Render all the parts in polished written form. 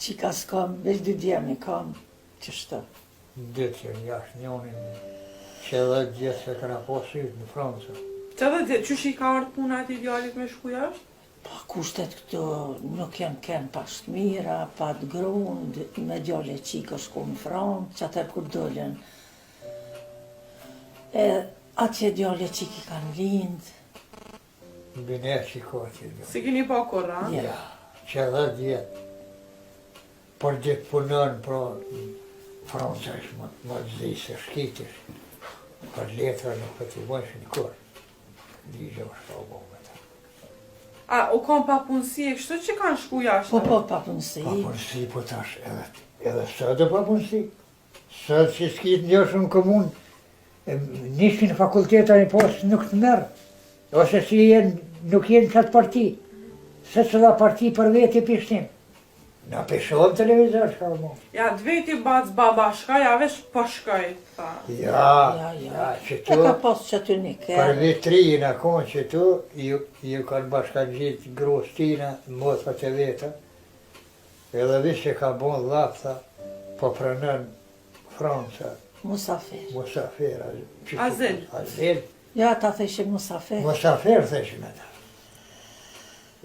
Qika s'kam, veç dy djemi kam, qështu. Dy që jashtë njonin që edhe gjithë se këna posyt në Francë. Që dhe qysh i ka ardhë puna ati djalit me shku jashtë? Pa kushtet këtu nuk janë kenë pas të mira, pa të grund, me djale qika shku në Francë, që atër kur dollen. E atje djale qiki kanë lindë. Në bine që ka që do. Si kini pa korra? Ja, që edhe djetë. Por gjithë punën, pra, Franca është më të zi se shkitish. Për letra nuk për të bojshin kur. Ligje është pa bomë ta. A, u kam pa punësi e kështu që kanë shku jashtë? Po, pa punësi. Pa punësi, po tash, edhe sëtë pa punësi. Sëtë që s'kitë njëshë në komunë, nishin fakulteta një posë nuk të merë. Ose si nuk jenë qatë parti. Se cëlla parti për veti pishtim. Na peshohem televizor shka mu. Ja, dveti bac baba shkaj, a vesh po shkaj, tha. Ja, që E tu, ka pas që ty një për kërë. vitrinë akon që tu, ju kanë bashkan gjitë grus tina, motët e veta, edhe vish që ka bon lapta, po pranën Franca, Musafir. Musafir. Azil. Azil. Ja, ta theshe musafir. Musafir theshin ata.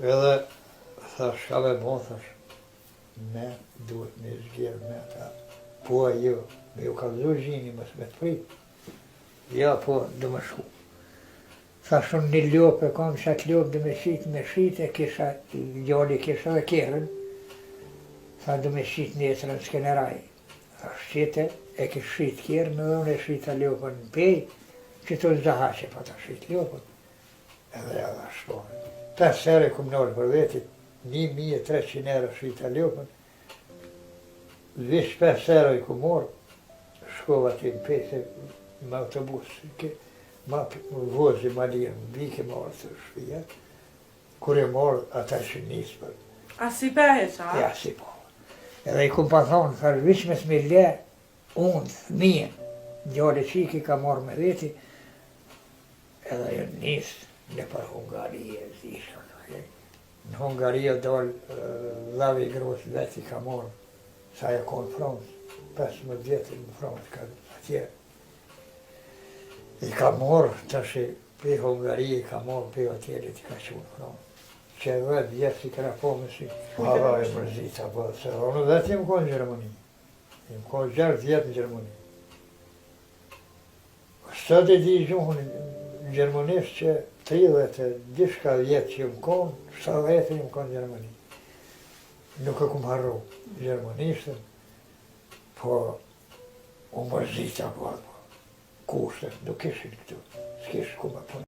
Edhe, thash, ka me bon, thash, me duhet me zgjerë me ata. Po jo, me ju ka vëzu gjini mësë me të prit. Ja, po, dhe më shku. Thash unë një lopë e kam që atë lopë dhe me shit e kisha, gjalli kisha dhe kerën. Tha dhe me shit nesërën s'keneraj. Thash qite, e kish shit kerën dhe unë e shita lopën në pej, që të zahashe pa ta shit lopën. Edhe edhe shtonë. 5 sere kum nërë për vetit, 1.300 euro shita lopën. Vish 5 sere i ku morë, shkova ti në pese me autobus, ma vozi ma lirë, më bike marë të shpija. Kur e morë, ata që nisë për. A si pehe qa? Ja, si po. Edhe i kum pa thonë, tharë, vish me s'mi le, unë, fëmijën, gjallë qiki ka marë me veti, edhe e nisë në për Hungarije, zishën. Në Hungarije dalë lavi grosë veti ka morë, sa e konë Francë, 15 vjetin në Francë ka atje. I ka morë, tash për Hungarije ka morë, për hotelit i ka qunë Francë. Që edhe vjetë i këra po me si, hava e mërzita, po, se unë vetë im konë në Gjermani. Im konë 6 vjetë në Gjermani. Sot e di gjuhën në Gjermanisht që 30 dishka vjetë që më konë, 70 më konë në Gjermani. Nuk e kumë harru Gjermanishtën, po u mërzita po, kushtet, nuk ishin këtu, s'kish ku me punë.